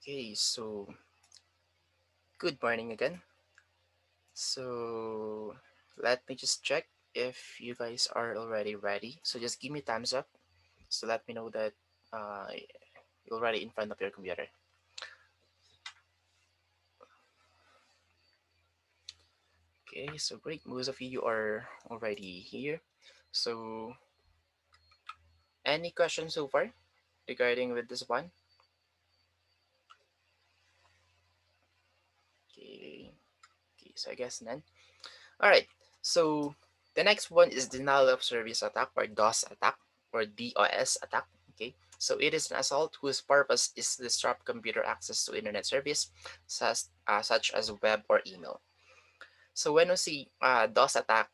Okay, so good morning again. So let me just check if you guys are already ready. So just give me thumbs up. So let me know that uh, you're already in front of your computer. Okay, so great. Most of you are already here. So any questions so far regarding with this one? Okay, okay. So I guess none. All right. So the next one is denial of service attack or DOS attack or DOS attack. Okay. So it is an assault whose purpose is to disrupt computer access to internet service, such as web or email. So when we see DOS attack,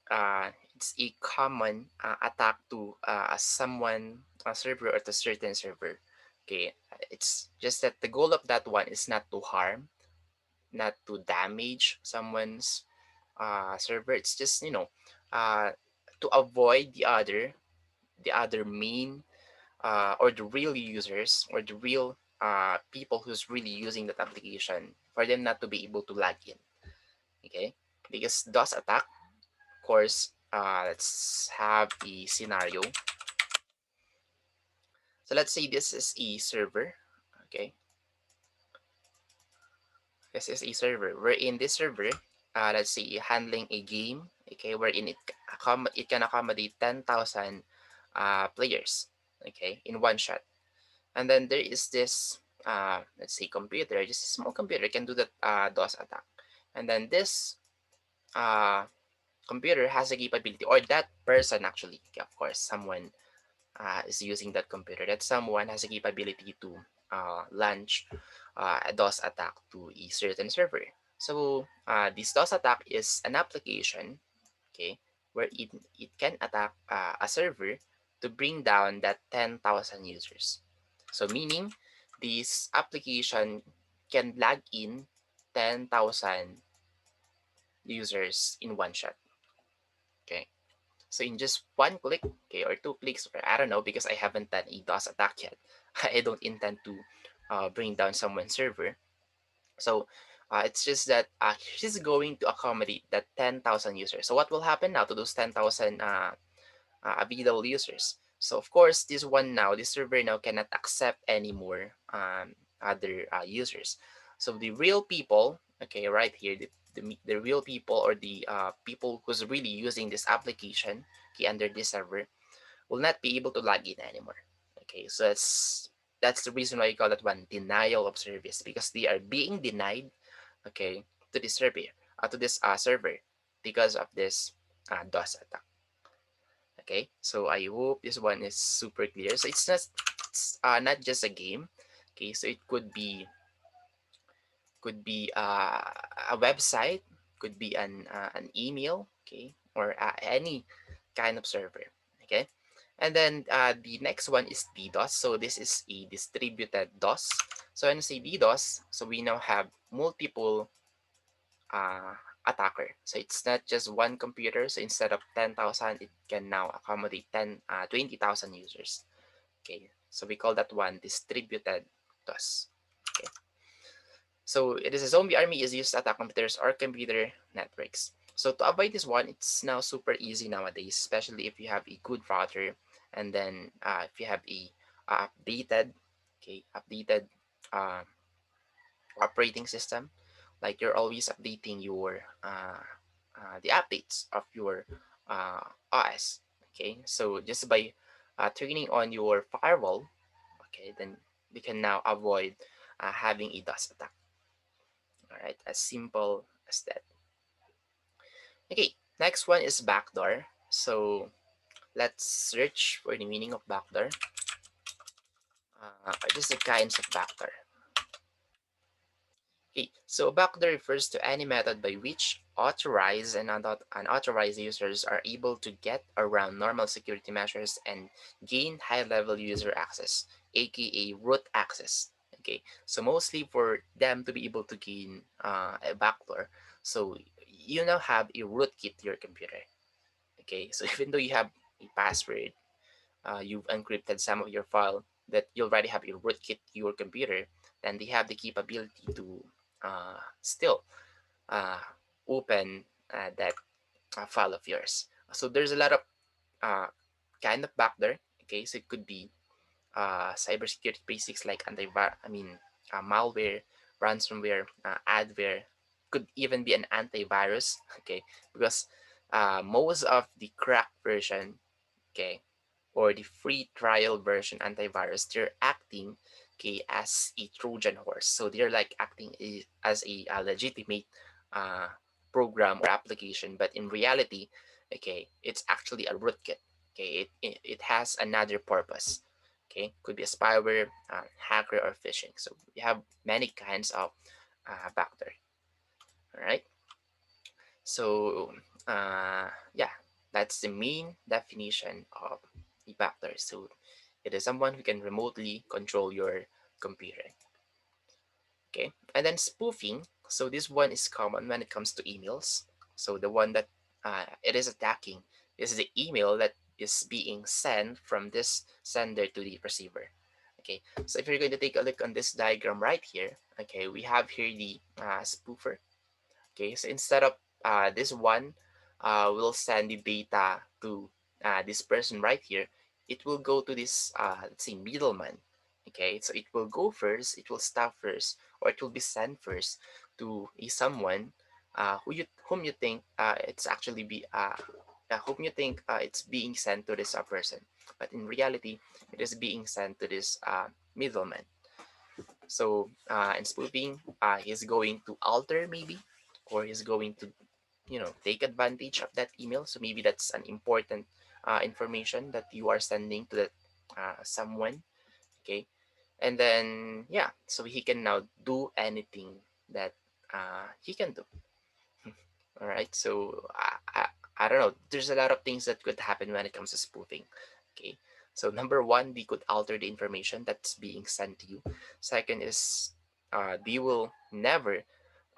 it's a common attack to someone, a server or to certain server. Okay. It's just that the goal of that one is not to harm, not to damage someone's server. It's just to avoid the other main or the real users or the real people who's really using that application for them not to be able to log in. Okay, because DOS attack, of course. Let's have a scenario. So let's say this is a server. Okay, this is a server. We're in this server. Let's say handling a game. Okay, wherein it can accommodate 10,000 players. Okay, in one shot. And then there is this let's say computer, just a small computer can do that DOS attack. And then this uh, computer has a capability, or that person actually, of course, someone is using that computer. That someone has a capability to launch a DOS attack to a certain server. So this DOS attack is an application, okay, where it can attack a server to bring down that 10,000 users. So meaning this application can log in 10,000 users in one shot. Okay. So in just one click, okay, or two clicks, or I don't know, because I haven't done a DOS attack yet. I don't intend to bring down someone's server. So it's just that she's going to accommodate that 10,000 users. So what will happen now to those 10,000 available users? So of course, this server now cannot accept any more other users. So the real people, okay, right here, the real people, or the people who's really using this application, okay, under this server, will not be able to log in anymore. Okay, so that's the reason why you call that one denial of service, because they are being denied, okay, to this server because of this DOS attack. Okay, so I hope this one is super clear. So it's not just a game. Okay, so it could be a website, could be an email, okay, or any kind of server. Okay, and then the next one is DDoS. So this is a distributed DOS. So when I say DDoS, so we now have multiple uh, attacker. So it's not just one computer. So instead of 10,000, it can now accommodate 20,000 users. Okay, so we call that one distributed DOS. Okay, so it is a zombie army is used to attack computers or computer networks. So to avoid this one, it's now super easy nowadays, especially if you have a good router, and then if you have a updated uh, operating system, like you're always updating your the updates of your OS. Okay, so just by turning on your firewall, okay, then we can now avoid having a DOS attack. All right, as simple as that. Okay, next one is backdoor. So let's search for the meaning of backdoor. Just the kinds of backdoor. Okay, so backdoor refers to any method by which authorized and unauthorized users are able to get around normal security measures and gain high-level user access, aka root access. Okay, so mostly for them to be able to gain a backdoor, so you now have a rootkit to your computer. Okay, so even though you have a password, you've encrypted some of your file, that you already have a rootkit to your computer, then they have the capability to still uh, open that file of yours. So there's a lot of uh, kind of backdoor. Okay, so it could be cybersecurity basics like malware, ransomware, adware, could even be an antivirus. Okay, because most of the cracked version, okay, or the free trial version antivirus, they're acting, okay, as a Trojan horse. So they're like acting as a legitimate uh, program or application, but in reality, okay, it's actually a rootkit. Okay, it has another purpose. Okay, could be a spyware, hacker, or phishing. So we have many kinds of backdoor. All right. So yeah, that's the main definition of a backdoor. So it is someone who can remotely control your computer. Okay, and then spoofing. So this one is common when it comes to emails. So the one that it is attacking is the email that is being sent from this sender to the receiver. Okay, so if you're going to take a look on this diagram right here, okay, we have here the spoofer. Okay, so instead of this one will send the data to this person right here, it will go to this, let's say, middleman. Okay, so it will go first, it will stop first, or it will be sent first to a someone whom you think it's actually be whom you think it's being sent to this person, but in reality, it is being sent to this middleman. So in spoofing, he's going to alter maybe, or he's going to take advantage of that email. So maybe that's an important information that you are sending to that someone. Okay, and then yeah, so he can now do anything that he can do. All right, so I don't know. There's a lot of things that could happen when it comes to spoofing. Okay, so number one, they could alter the information that's being sent to you. Second is they will never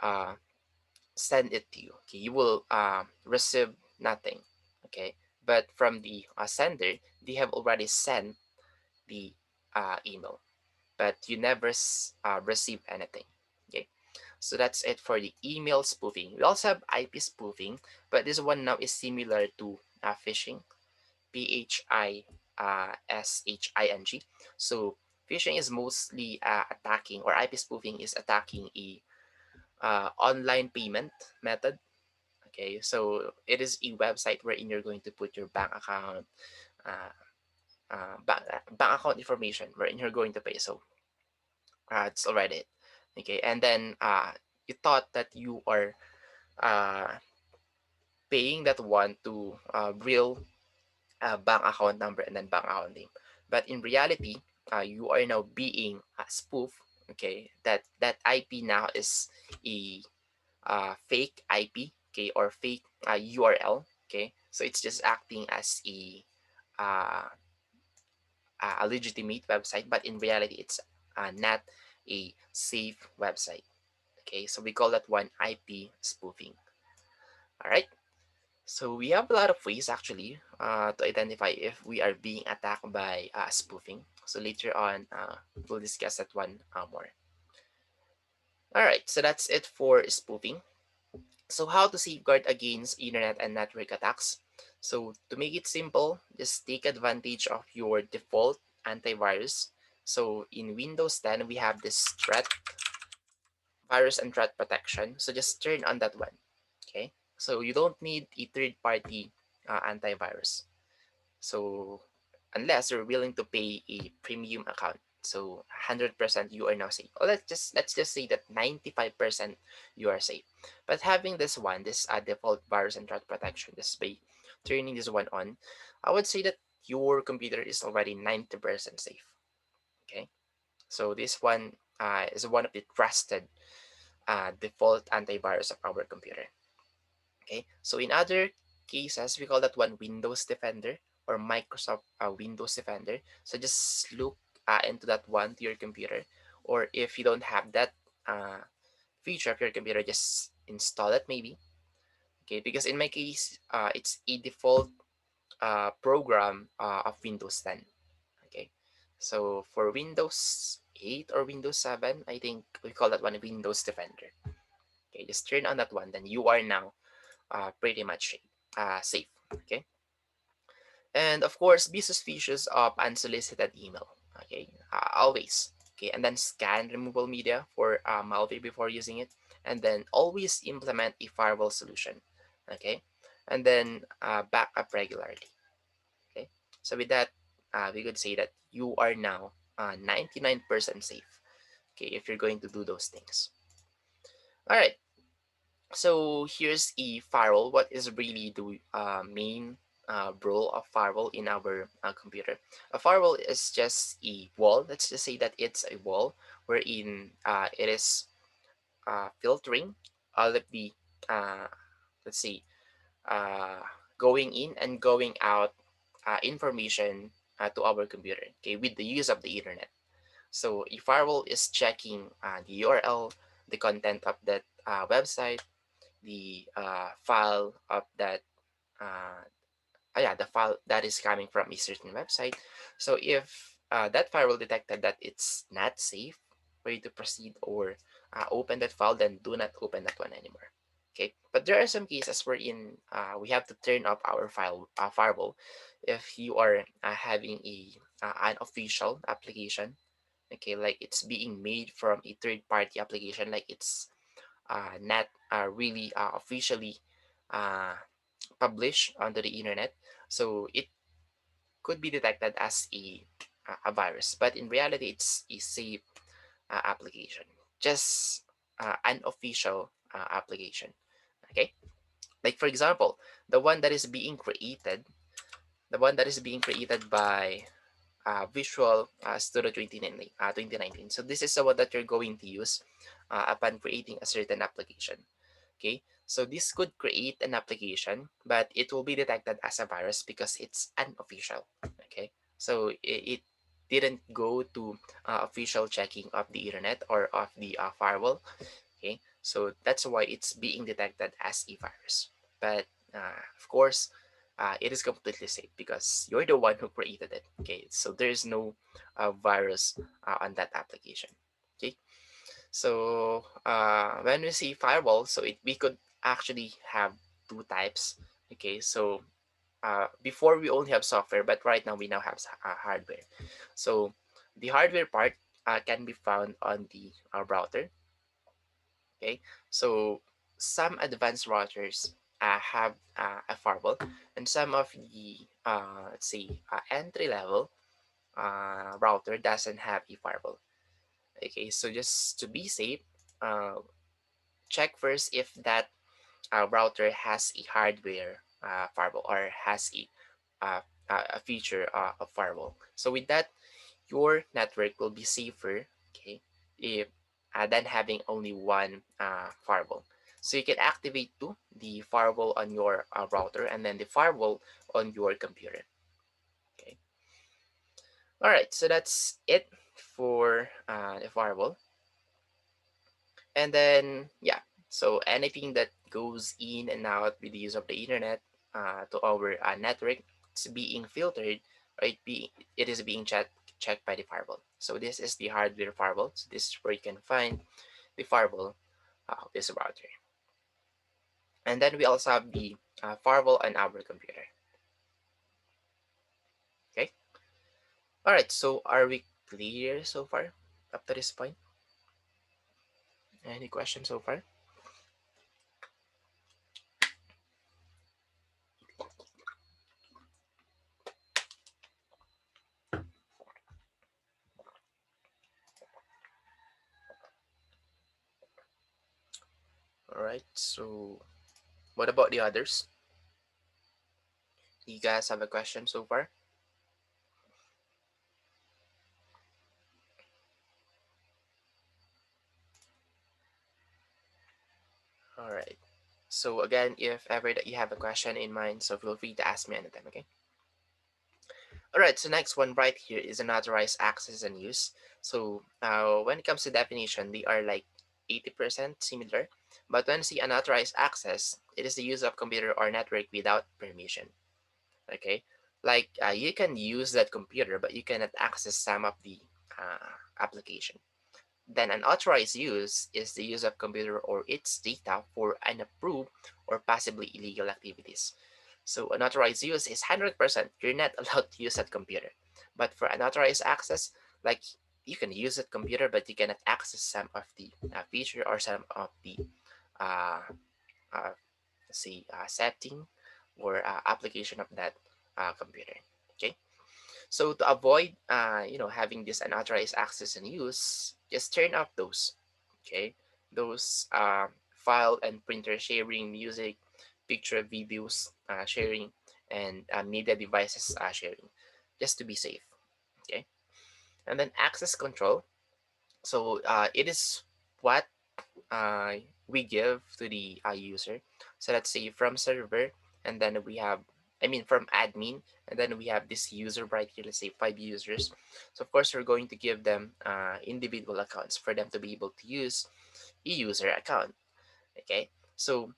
uh, send it to you. Okay, you will receive nothing. Okay, but from the sender, they have already sent the email, but you never receive anything. Okay, so that's it for the email spoofing. We also have IP spoofing, but this one now is similar to phishing, phishing. So phishing is mostly attacking, or IP spoofing is attacking a online payment method. Okay, so it is a website wherein you're going to put your bank account, uh, bank account information wherein you're going to pay. So it's already it. Okay, and then you thought that you are uh, paying that one to real bank account number and then bank account name, but in reality, you are now being spoofed. Okay, that IP now is a fake IP, okay, or fake URL, okay. So it's just acting as uh, a legitimate website, but in reality, it's not a safe website. Okay, so we call that one IP spoofing. All right. So we have a lot of ways actually to identify if we are being attacked by spoofing. So later on, we'll discuss that one more. All right, so that's it for spoofing. So how to safeguard against internet and network attacks? So to make it simple, just take advantage of your default antivirus. So in Windows 10, we have this threat, virus and threat protection. So just turn on that one. Okay. So you don't need a third-party antivirus. So unless you're willing to pay a premium account, so 100% you are now safe. Or let's just say that 95% you are safe. But having this one, this default virus and threat protection, this by turning this one on, I would say that your computer is already 90% safe. Okay, so this one is one of the trusted default antivirus of our computer. Okay, so in other cases, we call that one Windows Defender or Microsoft Windows Defender. So just look into that one to your computer, or if you don't have that uh, feature of your computer, just install it maybe. Okay, because in my case, it's a default program of Windows 10. Okay, so for Windows 8 or Windows 7, I think we call that one Windows Defender. Okay, just turn on that one, then you are now pretty much safe. Okay, and of course, be suspicious of unsolicited email. Okay, always. Okay, and then scan removable media for malware before using it, and then always implement a firewall solution. Okay, and then back up regularly. Okay, so with that, we could say that you are now 99% safe. Okay, if you're going to do those things. All right. So here's a firewall. What is really the main role of firewall in our computer? A firewall is just a wall. Let's just say that it's a wall wherein it is filtering all of the uh, let's see uh, going in and going out information to our computer. Okay, with the use of the internet. So a firewall is checking the URL, the content of that website, the file of that uh, yeah, the file that is coming from a certain website. So if that firewall detected that it's not safe for you to proceed or open that file, then do not open that one anymore. Okay, but there are some cases wherein we have to turn off our firewall if you are having a unofficial application. Okay, like it's being made from a third party application, like it's not really officially uh, published onto the internet. So it could be detected as a virus, but in reality, it's a safe application, just an official application. Okay, like for example, the one that is being created, the one that is being created by Visual Studio 2019. So this is the one that you're going to use upon creating a certain application. Okay, so this could create an application, but it will be detected as a virus because it's unofficial. Okay, so it didn't go to official checking of the internet or of the firewall. Okay, so that's why it's being detected as a virus. But of course, it is completely safe because you're the one who created it. Okay, so there's no virus on that application. Okay, so when we see firewall, so we could actually have two types. Okay, so before we only have software, but right now we now have hardware. So the hardware part can be found on the router. Okay, so some advanced routers have a firewall, and some of the let's say entry level router doesn't have a firewall. Okay, so just to be safe, uh, check first if that router has a hardware firewall or has a feature of firewall. So with that, your network will be safer, okay, if than having only one firewall. So you can activate to the firewall on your router and then the firewall on your computer. Okay. All right. So that's it for the firewall. And then yeah. So anything that goes in and out with the use of the internet to our network, it's being filtered, right? It is being checked by the firewall. So this is the hardware firewall. So this is where you can find the firewall of this router. And then we also have the firewall on our computer. Okay. All right. So are we clear so far up to this point? Any questions so far? All right. So what about the others? You guys have a question so far? All right. So again, if ever that you have a question in mind, so feel free to ask me anytime, okay? All right, so next one right here is unauthorized access and use. So when it comes to definition, they are like 80% similar. But when you see unauthorized access, it is the use of computer or network without permission, okay? Like you can use that computer, but you cannot access some of the application. Then an authorized use is the use of computer or its data for unapproved or possibly illegal activities. So unauthorized use is 100%. You're not allowed to use that computer. But for unauthorized access, like you can use that computer, but you cannot access some of the feature or some of the uh, uh, say setting or application of that computer. Okay. So to avoid having this unauthorized access and use, just turn off those. Okay, those file and printer sharing, music, picture, videos sharing, and media devices sharing, just to be safe. Okay, and then access control. So it is what uh, we give to the user. So let's say from server, and then we have, I mean, from admin, and then we have this user right here. Let's say 5 users. So of course, we're going to give them individual accounts for them to be able to use a user account. Okay, so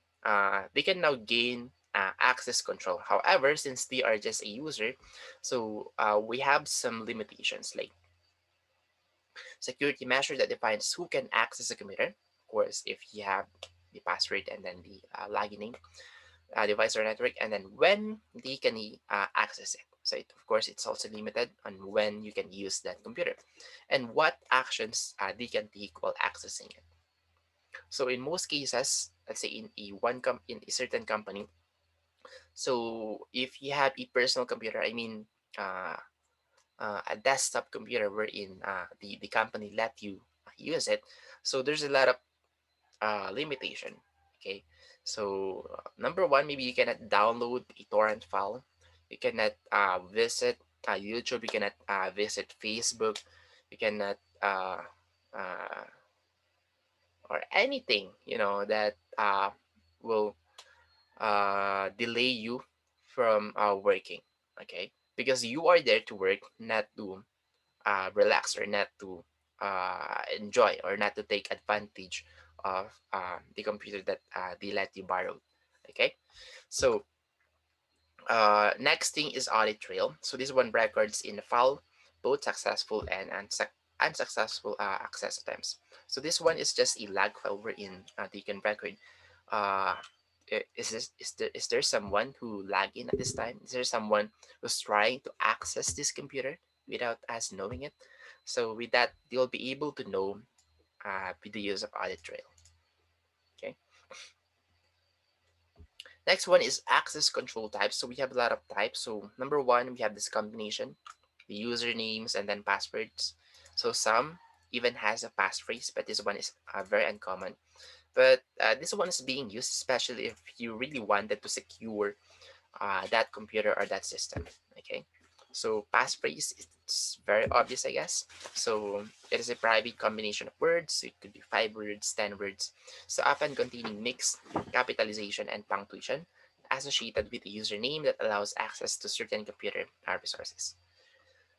they can now gain access control. However, since they are just a user, so we have some limitations like security measure that defines who can access the computer. Of course, if you have the password and then the login name, device or network, and then when they can access it. So of course, it's also limited on when you can use that computer and what actions they can take while accessing it. So in most cases, let's say in a certain company, so if you have a personal computer, I mean uh, a desktop computer wherein the company let you use it, so there's a lot of limitation. Okay, so number one, maybe you cannot download a torrent file, you cannot visit YouTube, you cannot visit Facebook, you cannot uh, or anything that will delay you from working. Okay, because you are there to work, not to relax, or not to enjoy, or not to take advantage of the computer that they let you borrow. Okay, so next thing is audit trail. So this one records in the file both successful and unsuccessful access attempts. So this one is just a log file wherein they can record. Uh, is there someone who logged in at this time? Is there someone who's trying to access this computer without us knowing it? So with that, they'll be able to know with the use of audit trail. Okay. Next one is access control types. So we have a lot of types. So number one, we have this combination, the usernames and then passwords. So some even has a passphrase, but this one is very uncommon. But this one is being used especially if you really wanted to secure that computer or that system. Okay, so passphrase, it's very obvious, I guess. So it is a private combination of words. It could be 5 words, 10 words, so often containing mixed capitalization and punctuation associated with a username that allows access to certain computer resources.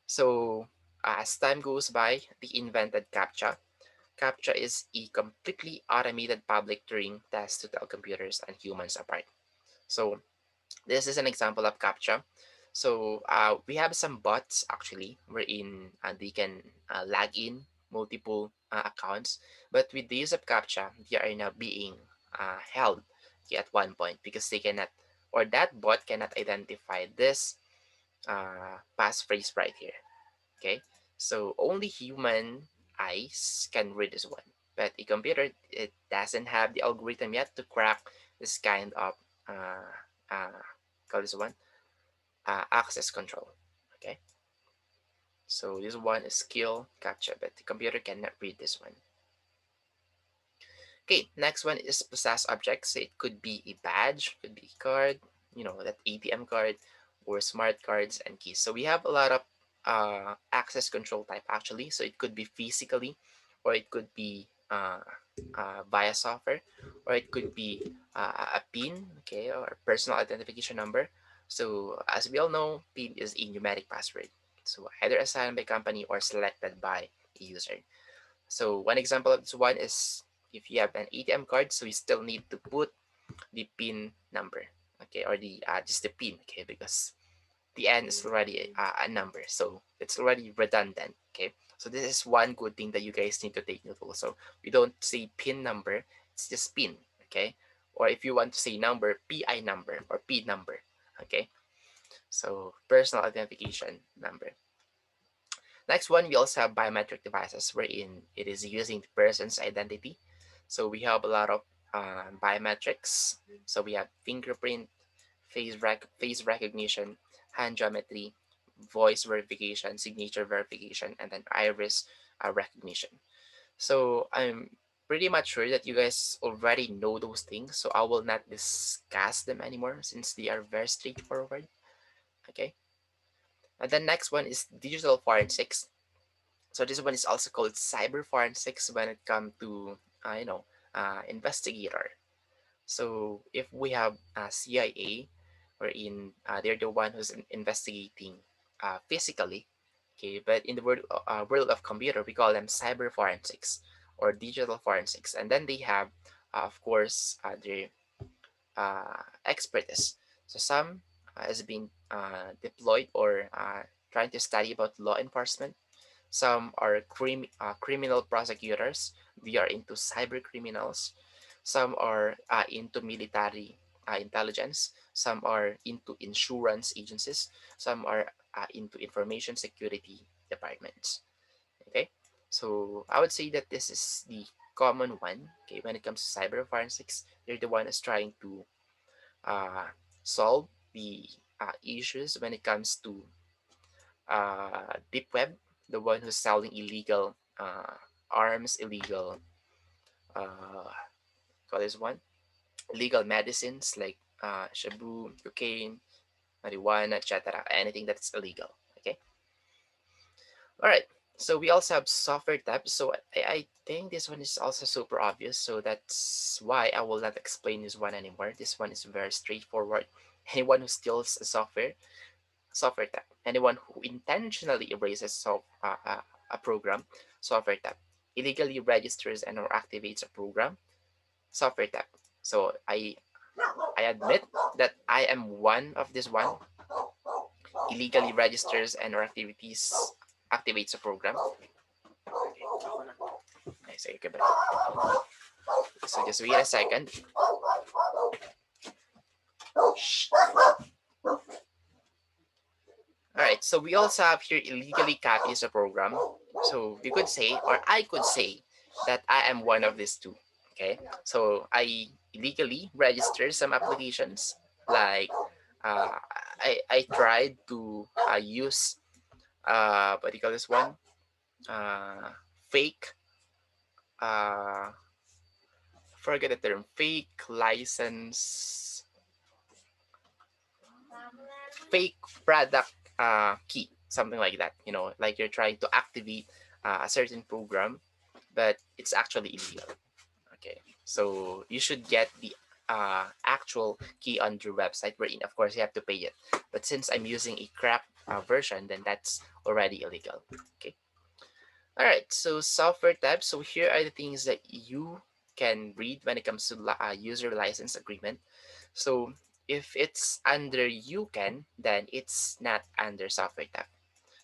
So as time goes by, the invented CAPTCHA. CAPTCHA is a completely automated public Turing test to tell computers and humans apart. So this is an example of CAPTCHA. So we have some bots actually wherein they can log in multiple accounts, but with the use of CAPTCHA, they are now being held at one point because they cannot, or that bot cannot identify this passphrase right here. Okay, so only human eyes can read this one, but a computer, it doesn't have the algorithm yet to crack this kind of uh, uh, call this one access control. Okay, so this one is skill capture, but the computer cannot read this one. Okay, next one is possess objects. So it could be a badge, could be a card, that ATM card, or smart cards and keys. So we have a lot of access control type actually. So it could be physically, or it could be via software, or it could be a PIN, okay, or personal identification number. So as we all know, PIN is a numeric password. So either assigned by company or selected by a user. So one example of this one is if you have an ATM card, so you still need to put the PIN number, okay, or the just the PIN, okay, because the end is already a number, so it's already redundant. Okay, so this is one good thing that you guys need to take note also. We don't say pin number, it's just pin. Okay, or if you want to say number, PI number or P number. Okay, so personal identification number. Next one, we also have biometric devices, wherein it is using the person's identity. So we have a lot of biometrics. So we have fingerprint, face recognition, hand geometry, voice verification, signature verification, and then iris recognition. So I'm pretty much sure that you guys already know those things. So I will not discuss them anymore since they are very straightforward. Okay. And then next one is digital forensics. So this one is also called cyber forensics when it comes to investigator. So if we have CIA, wherein they're the one who's investigating physically, okay. But in the world of computer, we call them cyber forensics or digital forensics, and then they have, of course, their expertise. So some has been deployed or trying to study about law enforcement. Some are criminal prosecutors. We are into cyber criminals. Some are into military intelligence. Some are into insurance agencies. Some are into information security departments. Okay, so I would say that this is the common one. Okay, when it comes to cyber forensics, they're the one that's trying to uh, solve the issues when it comes to deep web, the one who's selling illegal arms, illegal what is one? Illegal medicines like shabu, cocaine, marijuana, etc. Anything that's illegal. Okay. All right. So we also have software tabs. So I think this one is also super obvious. So that's why I will not explain this one anymore. This one is very straightforward. Anyone who steals a software tab. Anyone who intentionally erases a program, software tab. Illegally registers and or activates a program, software tab. So I admit that I am one of this one. Illegally registers and or activates a program. I say goodbye. So just wait a second. Alright, so we also have here illegally copies a program. So we could say, or I could say, that I am one of these two. Okay, so I illegally register some applications. Like uh, I tried to use what do you call this one? Uh, fake forget the term, fake license, fake product key, something like that. Like you're trying to activate a certain program, but it's actually illegal. Okay, so you should get the actual key on your website, wherein of course you have to pay it. But since I'm using a crap version, then that's already illegal. Okay. All right. So software tab. So here are the things that you can read when it comes to user license agreement. So if it's under you can, then it's not under software tab.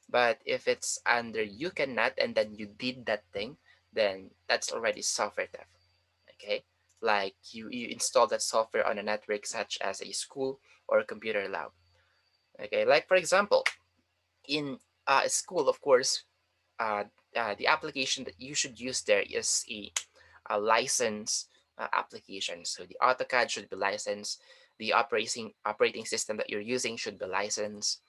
But if it's under you cannot and then you did that thing, then that's already software tab. Okay, like you install that software on a network such as a school or a computer lab. Okay, like for example, in a school, of course, uh, the application that you should use there is a license application. So the AutoCAD should be licensed. The operating system that you're using should be licensed,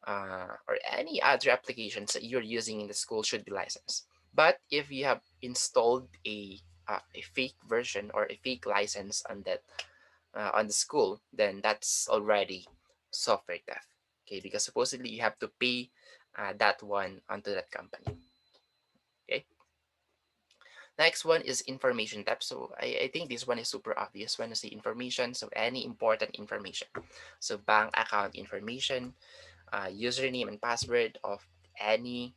or any other applications that you're using in the school should be licensed. But if you have installed a fake version or a fake license on the school, then that's already software theft. Okay, because supposedly you have to pay that one onto that company. Okay. Next one is information theft. So I think this one is super obvious when I say information. So any important information. So bank account information, username and password of any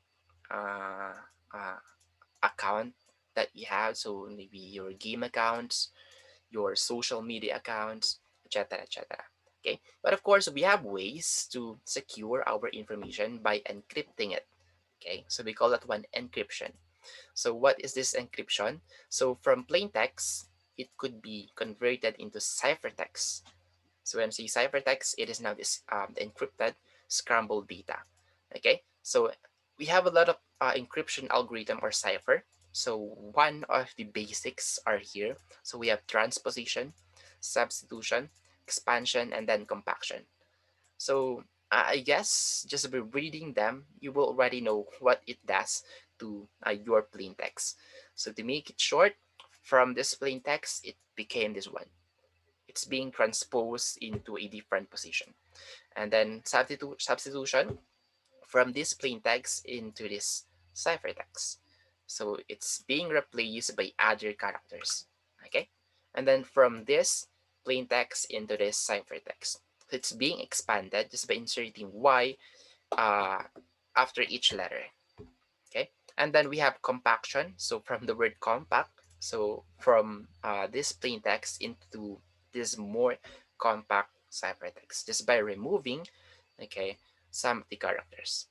uh, uh, account that you have. So maybe your game accounts, your social media accounts, etc., etc. Okay, but of course we have ways to secure our information by encrypting it. Okay, so we call that one encryption. So what is this encryption? So from plain text, it could be converted into ciphertext. So when you see ciphertext, it is now this encrypted, scrambled data. Okay, so we have a lot of encryption algorithm or cipher. So one of the basics are here. So we have transposition, substitution, expansion, and then compaction. So I guess just by reading them, you will already know what it does to your plain text. So to make it short, from this plain text, it became this one. It's being transposed into a different position. And then substitution from this plain text into this ciphertext. So it's being replaced by other characters. Okay? And then from this plain text into this ciphertext. So it's being expanded just by inserting Y uh, after each letter. Okay? And then we have compaction. So from the word compact, so from this plain text into this more compact ciphertext just by removing, okay, some of the characters.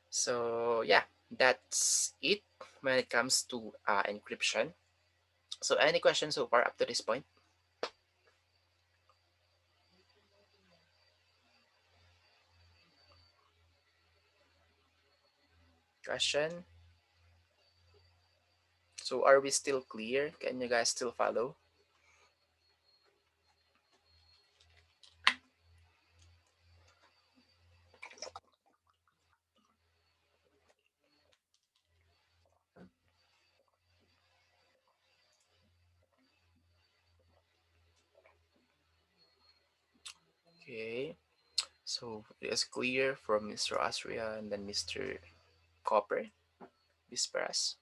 So yeah, that's it when it comes to encryption. So any questions so far up to this point? Question? So are we still clear? Can you guys still follow? Okay. So it is clear from Mr. Asria and then Mr. Copper, Whisperas.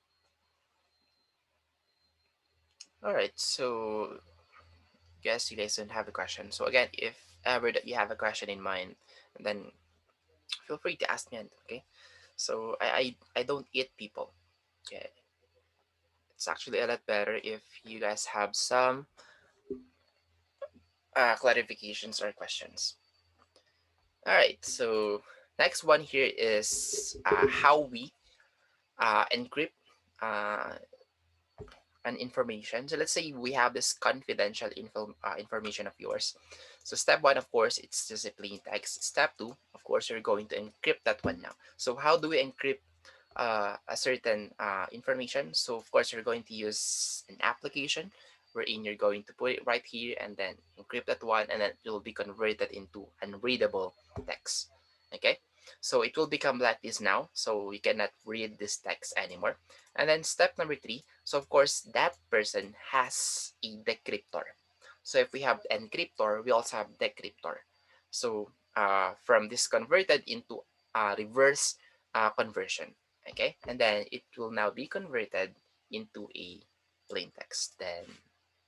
All right. So guess you guys don't have a question. So again, if ever that you have a question in mind, then feel free to ask me. Okay. So I don't eat people. Okay. It's actually a lot better if you guys have some clarifications or questions. All right. So next one here is how we encrypt uh, an information. So let's say we have this confidential information of yours. So step one, of course, it's just a plain text. Step two, of course, you're going to encrypt that one now. So how do we encrypt a certain information? So of course, you're going to use an application wherein you're going to put it right here and then encrypt that one, and then it will be converted into unreadable text. Okay, so it will become like this now. So we cannot read this text anymore. And then step number three, so of course that person has a decryptor. So if we have encryptor, we also have decryptor. So from this converted into reverse conversion. Okay, and then it will now be converted into a plain text. Then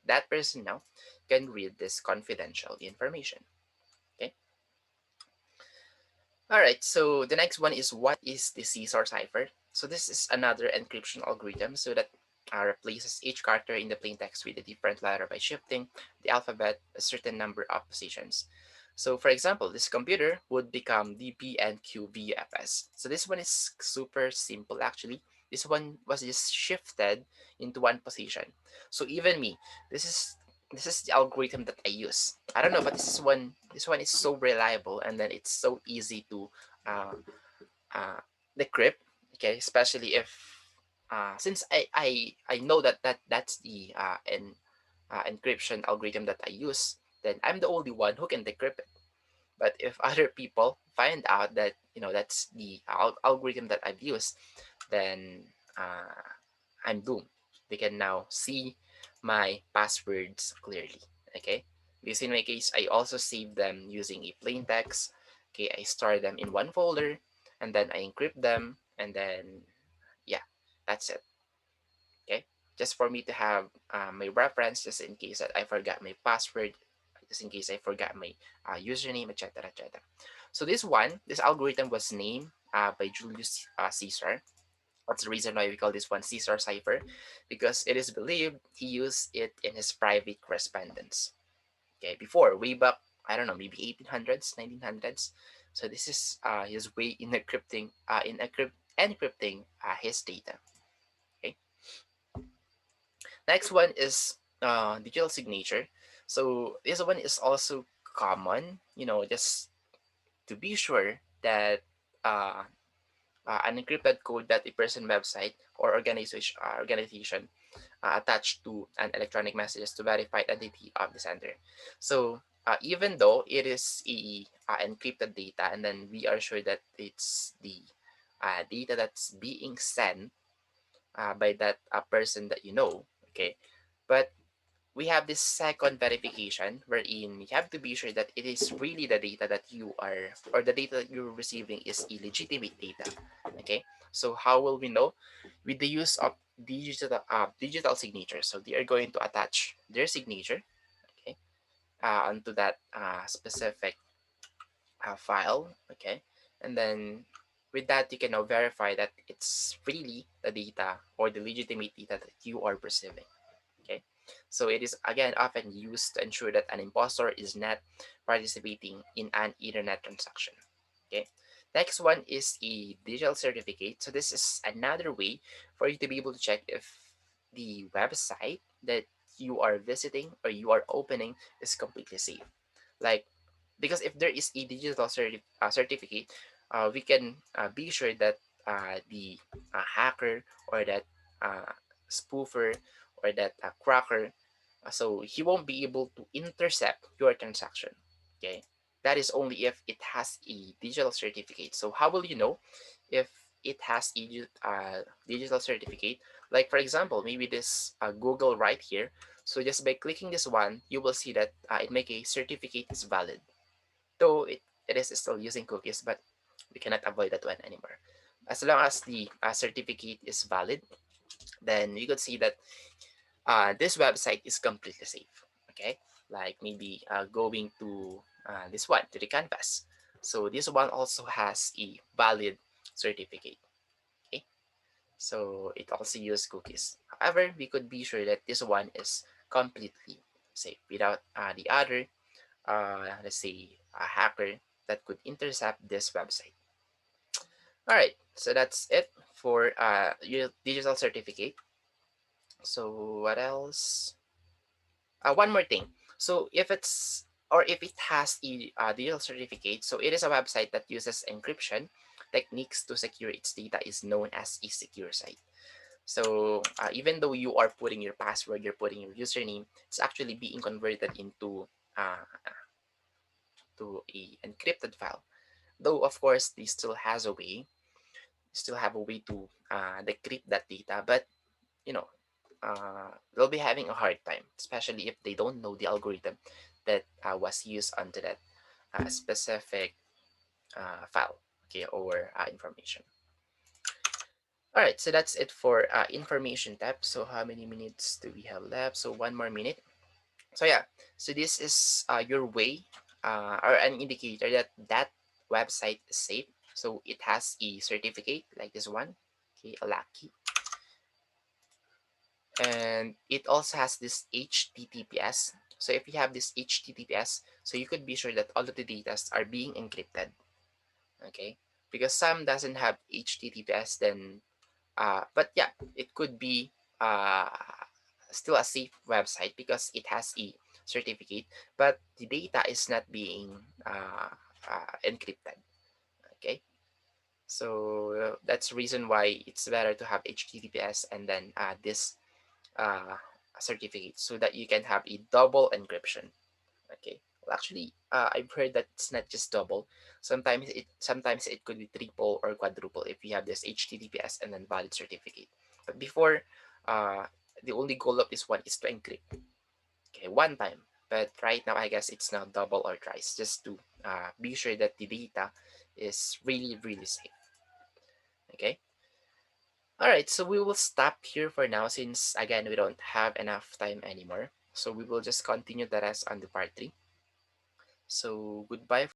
that person now can read this confidential information. Okay. All right, so the next one is what is the Caesar cipher? So this is another encryption algorithm so that replaces each character in the plain text with a different letter by shifting the alphabet a certain number of positions. So for example, this computer would become DPNQVFS. So this one is super simple actually. This one was just shifted into one position. So even me, this is this is the algorithm that I use. I don't know, but this one is so reliable, and then it's so easy to uh, uh, decrypt. Okay, especially if since I know that's the encryption algorithm that I use, then I'm the only one who can decrypt it. But if other people find out that that's the algorithm that I've used, then I'm doomed. They can now see my passwords clearly. Okay. This in my case, I also save them using a plain text. Okay, I store them in one folder, and then I encrypt them, and then yeah, that's it. Okay, just for me to have my reference, just in case that I forgot my password, just in case I forgot my username, etc., etc. So this algorithm was named by Julius Caesar. That's the reason why we call this one Caesar cipher, because it is believed he used it in his private correspondence. Okay, before, way back, I don't know, maybe 1800s, 1900s. So this is his way in encrypting his data. Okay. Next one is digital signature. So this one is also common, just to be sure that uh, an encrypted code that a person, website, or organization attached to an electronic messages to verify the identity of the sender. So even though it is encrypted data, and then we are sure that it's the data that's being sent by that person that you know, okay, but we have this second verification wherein you have to be sure that it is really the data that you are, or the data that you're receiving is illegitimate data. Okay, so how will we know? With the use of digital signature. So they are going to attach their signature, okay, onto that specific file, okay, and then with that you can now verify that it's really the data or the legitimate data that you are receiving. Okay, so it is again often used to ensure that an impostor is not participating in an internet transaction. Okay, next one is a digital certificate. So this is another way for you to be able to check if the website that you are visiting or you are opening is completely safe. Like, because if there is a digital certificate, we can be sure that the hacker or that uh, spoofer or that cracker, so he won't be able to intercept your transaction. Okay, that is only if it has a digital certificate. So how will you know if it has a digital certificate? Like for example, maybe this Google right here. So just by clicking this one, you will see that it make a certificate is valid. Though it is still using cookies, but we cannot avoid that one anymore. As long as the certificate is valid, then you could see that this website is completely safe. Okay, like maybe going to this one, to the canvas. So this one also has a valid certificate. Okay, so it also uses cookies. However, we could be sure that this one is completely safe without the other, let's say, a hacker that could intercept this website. All right, so that's it for your digital certificate. So what else? One more thing. So if it's, or if it has a digital certificate, so it is a website that uses encryption techniques to secure its data is known as a secure site. So even though you are putting your password, you're putting your username, it's actually being converted into uh, to a encrypted file. Though of course they still have a way to decrypt that data, but you know they'll be having a hard time, especially if they don't know the algorithm that was used onto that specific file, okay, or information. All right, so that's it for information tab. So how many minutes do we have left? So one more minute. So yeah, so this is your way or an indicator that that website is safe. So it has a certificate like this one, okay, a lucky, and it also has this HTTPS. So if you have this HTTPS, so you could be sure that all of the data are being encrypted, okay? Because some doesn't have HTTPS, then but yeah, it could be uh, still a safe website because it has a certificate, but the data is not being encrypted. Okay, so that's the reason why it's better to have HTTPS and then this uh, certificate so that you can have a double encryption. Okay. Well, actually, I've heard that it's not just double. Sometimes it could be triple or quadruple if you have this HTTPS and then valid certificate. But before, uh, the only goal of this one is to encrypt. Okay, one time. But right now, I guess it's now double or thrice, just to be sure that the data is really really safe. Okay. All right. So we will stop here for now, since again we don't have enough time anymore. So we will just continue the rest on the part 3. So goodbye